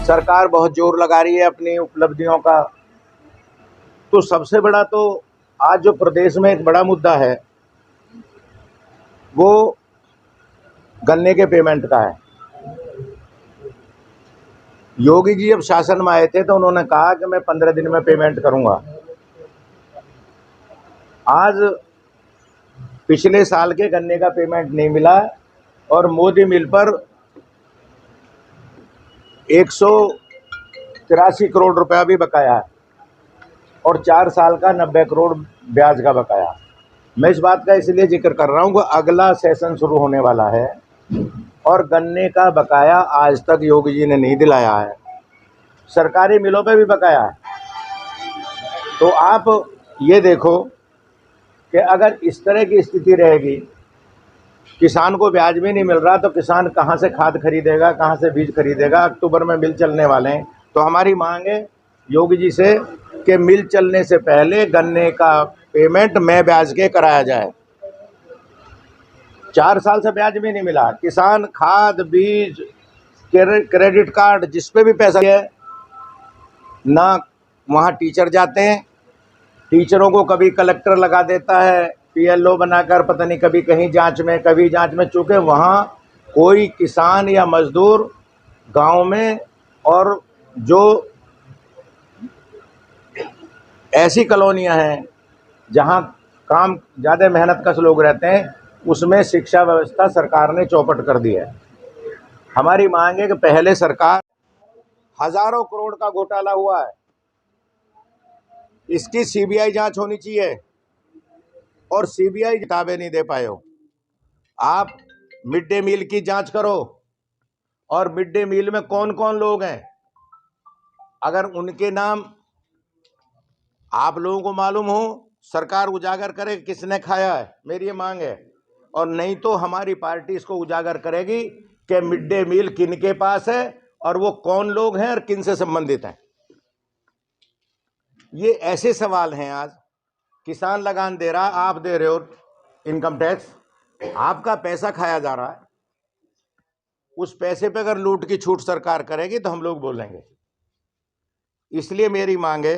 सरकार बहुत जोर लगा रही है अपनी उपलब्धियों का। तो सबसे बड़ा तो आज जो प्रदेश में एक बड़ा मुद्दा है वो गन्ने के पेमेंट का है। योगी जी जब शासन में आए थे तो उन्होंने कहा कि मैं 15 दिन में पेमेंट करूंगा। आज पिछले साल के गन्ने का पेमेंट नहीं मिला और मोदी मिल पर 183 करोड़ रुपया भी बकाया है और 4 साल का 90 करोड़ ब्याज का बकाया। मैं इस बात का इसलिए जिक्र कर रहा हूं कि अगला सेशन शुरू होने वाला है और गन्ने का बकाया आज तक योगी जी ने नहीं दिलाया है। सरकारी मिलों पे भी बकाया है। तो आप ये देखो कि अगर इस तरह की स्थिति रहेगी, किसान को ब्याज भी नहीं मिल रहा तो किसान कहाँ से खाद खरीदेगा, कहाँ से बीज खरीदेगा। अक्टूबर में मिल चलने वाले हैं। तो हमारी मांग है योगी जी से कि मिल चलने से पहले गन्ने का पेमेंट में ब्याज के कराया जाए। 4 साल से ब्याज भी नहीं मिला। किसान खाद बीज क्रेडिट कार्ड जिस पे भी पैसा है ना, वहाँ टीचर जाते हैं, टीचरों को कभी कलेक्टर लगा देता है पीएलओ बनाकर, पता नहीं कभी कहीं जांच में कभी जांच में। चूँकि वहाँ कोई किसान या मजदूर गांव में और जो ऐसी कॉलोनियां हैं जहां काम ज़्यादा मेहनत कश लोग रहते हैं, उसमें शिक्षा व्यवस्था सरकार ने चौपट कर दी है। हमारी मांग है कि पहले सरकार हजारों करोड़ का घोटाला हुआ है, इसकी सीबीआई जांच होनी चाहिए और सीबीआई किताबें नहीं दे पाए हो। आप मिड डे मील की जांच करो और मिड डे मील में कौन कौन लोग हैं, अगर उनके नाम आप लोगों को मालूम हो, सरकार उजागर करे किसने खाया है। मेरी ये मांग है। और नहीं तो हमारी पार्टी इसको उजागर करेगी कि मिड डे मील किन के पास है और वो कौन लोग हैं और किन से संबंधित हैं। ये ऐसे सवाल हैं। आज किसान लगान दे रहा, आप दे रहे हो इनकम टैक्स, आपका पैसा खाया जा रहा है। उस पैसे पे अगर लूट की छूट सरकार करेगी तो हम लोग बोलेंगे। इसलिए मेरी मांग है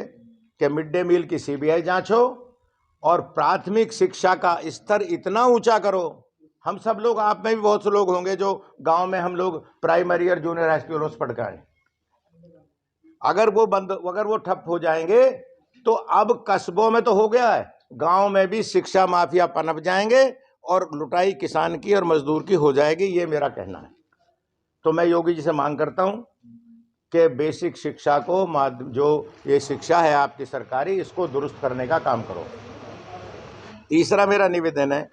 कि मिड डे मील की सीबीआई जांच हो और प्राथमिक शिक्षा का स्तर इतना ऊंचा करो। हम सब लोग, आप में भी बहुत से लोग होंगे जो गांव में हम लोग प्राइमरी और जूनियर हाई स्कूलों से पढ़ के आए। अगर वो ठप हो जाएंगे तो अब कस्बों में तो हो गया है, गांव में भी शिक्षा माफिया पनप जाएंगे और लुटाई किसान की और मजदूर की हो जाएगी। ये मेरा कहना है। तो मैं योगी जी से मांग करता हूं कि बेसिक शिक्षा को, जो ये शिक्षा है आपकी सरकारी, इसको दुरुस्त करने का काम करो। तीसरा मेरा निवेदन है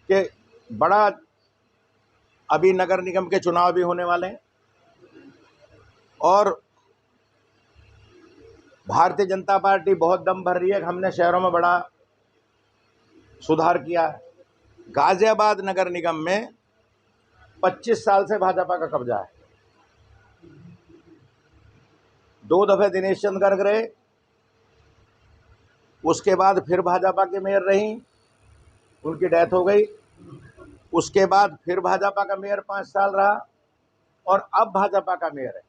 कि बड़ा अभी नगर निगम के चुनाव भी होने वाले हैं और भारतीय जनता पार्टी बहुत दम भर रही है। हमने शहरों में बड़ा सुधार किया है। गाजियाबाद नगर निगम में 25 साल से भाजपा का कब्जा है। 2 दफे दिनेश चंद गर्ग रहे, उसके बाद फिर भाजपा के मेयर रही, उनकी डेथ हो गई। उसके बाद फिर भाजपा का मेयर 5 साल रहा और अब भाजपा का मेयर है।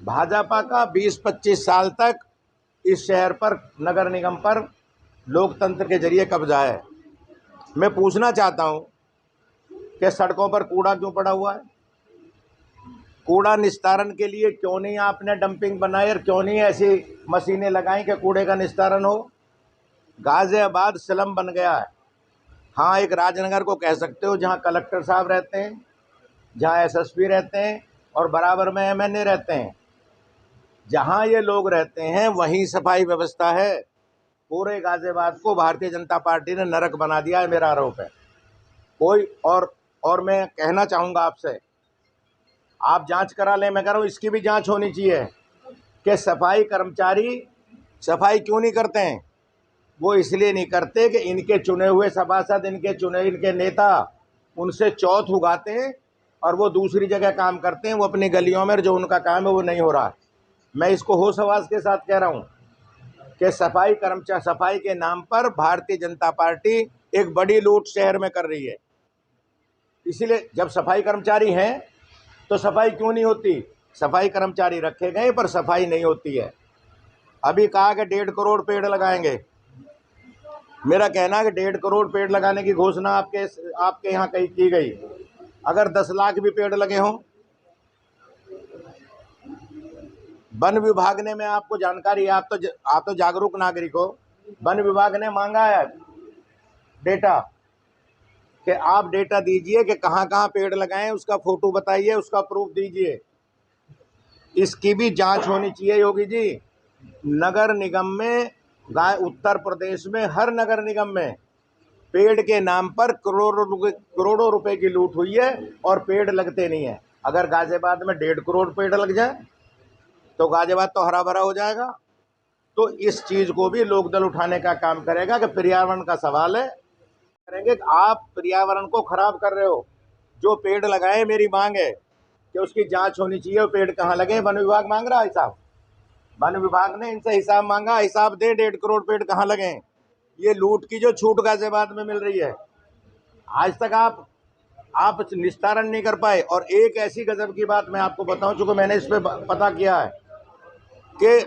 भाजपा का 20-25 साल तक इस शहर पर, नगर निगम पर लोकतंत्र के जरिए कब्जा है। मैं पूछना चाहता हूं कि सड़कों पर कूड़ा क्यों पड़ा हुआ है? कूड़ा निस्तारण के लिए क्यों नहीं आपने डंपिंग बनाई और क्यों नहीं ऐसी मशीनें लगाई कि कूड़े का निस्तारण हो? गाजियाबाद स्लम बन गया है। हाँ, एक राजनगर को कह सकते हो जहाँ कलेक्टर साहब रहते हैं, जहाँ एसएसपी रहते हैं और बराबर में एमएनए रहते हैं। जहाँ ये लोग रहते हैं वहीं सफाई व्यवस्था है। पूरे गाजियाबाद को भारतीय जनता पार्टी ने नरक बना दिया है, मेरा आरोप है। कोई और मैं कहना चाहूँगा आपसे, आप जांच करा लें। मैं कह रहा हूँ इसकी भी जांच होनी चाहिए कि सफाई कर्मचारी सफाई क्यों नहीं करते हैं। वो इसलिए नहीं करते कि इनके चुने हुए सभासद, इनके नेता उनसे चौथ उगाते हैं और वो दूसरी जगह काम करते हैं। वो अपनी गलियों में जो उनका काम है वो नहीं हो रहा। मैं इसको होश हवास के साथ कह रहा हूँ कि सफाई के नाम पर भारतीय जनता पार्टी एक बड़ी लूट शहर में कर रही है। इसीलिए जब सफाई कर्मचारी हैं तो सफाई क्यों नहीं होती? सफाई कर्मचारी रखे गए पर सफाई नहीं होती है। अभी कहा कि 1.5 करोड़ पेड़ लगाएंगे। मेरा कहना है कि 1.5 करोड़ पेड़ लगाने की घोषणा आपके यहाँ कहीं की गई। अगर 10 लाख भी पेड़ लगे हों, वन विभाग ने, मैं आपको जानकारी, आप तो जागरूक नागरिक हो, वन विभाग ने मांगा है डेटा कि आप डेटा दीजिए कि कहाँ कहाँ पेड़ लगाएं, उसका फोटो बताइए, उसका प्रूफ दीजिए। इसकी भी जांच होनी चाहिए योगी जी। नगर निगम में, उत्तर प्रदेश में हर नगर निगम में पेड़ के नाम पर करोड़ों रुपए की लूट हुई है और पेड़ लगते नहीं है। अगर गाजियाबाद में 1.5 करोड़ पेड़ लग जाए तो गाजियाबाद तो हरा भरा हो जाएगा। तो इस चीज को भी लोकदल उठाने का काम करेगा कि पर्यावरण का सवाल है, करेंगे। आप पर्यावरण को खराब कर रहे हो। जो पेड़ लगाए, मेरी मांग है कि उसकी जांच होनी चाहिए। वो पेड़ कहाँ लगे? वन विभाग मांग रहा है हिसाब। वन विभाग ने इनसे हिसाब मांगा, हिसाब दे 1.5 करोड़ पेड़ कहाँ लगे। ये लूट की जो छूट गाजियाबाद में मिल रही है, आज तक आप निस्तारण नहीं कर पाए। और एक ऐसी गजब की बात मैं आपको बताऊं, चूंकि मैंने इस पे पता किया है कि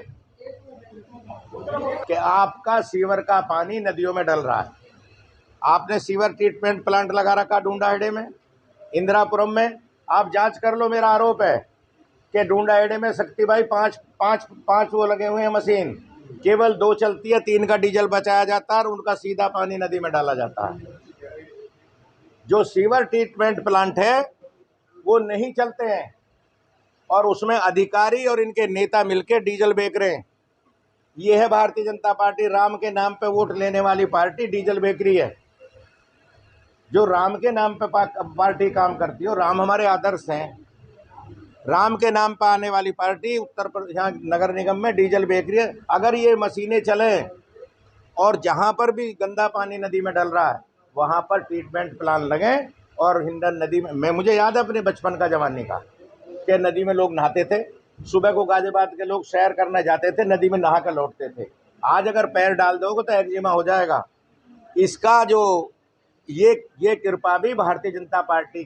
आपका सीवर का पानी नदियों में डल रहा है। आपने सीवर ट्रीटमेंट प्लांट लगा रखा डूंडाहेड़े में, इंदिरापुरम में। आप जांच कर लो। मेरा आरोप है कि डूंडाहेड़े में शक्ति भाई पांच वो लगे हुए हैं मशीन, केवल 2 चलती है, 3 का डीजल बचाया जाता है और उनका सीधा पानी नदी में डाला जाता है। जो सीवर ट्रीटमेंट प्लांट है वो नहीं चलते हैं और उसमें अधिकारी और इनके नेता मिलकर डीजल बेच रहे हैं। ये है भारतीय जनता पार्टी, राम के नाम पे वोट लेने वाली पार्टी डीजल बेच रही है। जो राम के नाम पे पार्टी काम करती है, राम हमारे आदर्श हैं, राम के नाम पर आने वाली पार्टी उत्तर प्रदेश यहाँ नगर निगम में डीजल बेच रही है। अगर ये मशीनें चले और जहाँ पर भी गंदा पानी नदी में डल रहा है वहाँ पर ट्रीटमेंट प्लांट लगे और हिंडन नदी में, मुझे याद है अपने बचपन का जवानी का, कि नदी में लोग नहाते थे। सुबह को गाजियाबाद के लोग सैर करने जाते थे, नदी में नहा कर लौटते थे। आज अगर पैर डाल दोगे तो एक्जिमा हो जाएगा। इसका जो ये कृपा भी भारतीय जनता पार्टी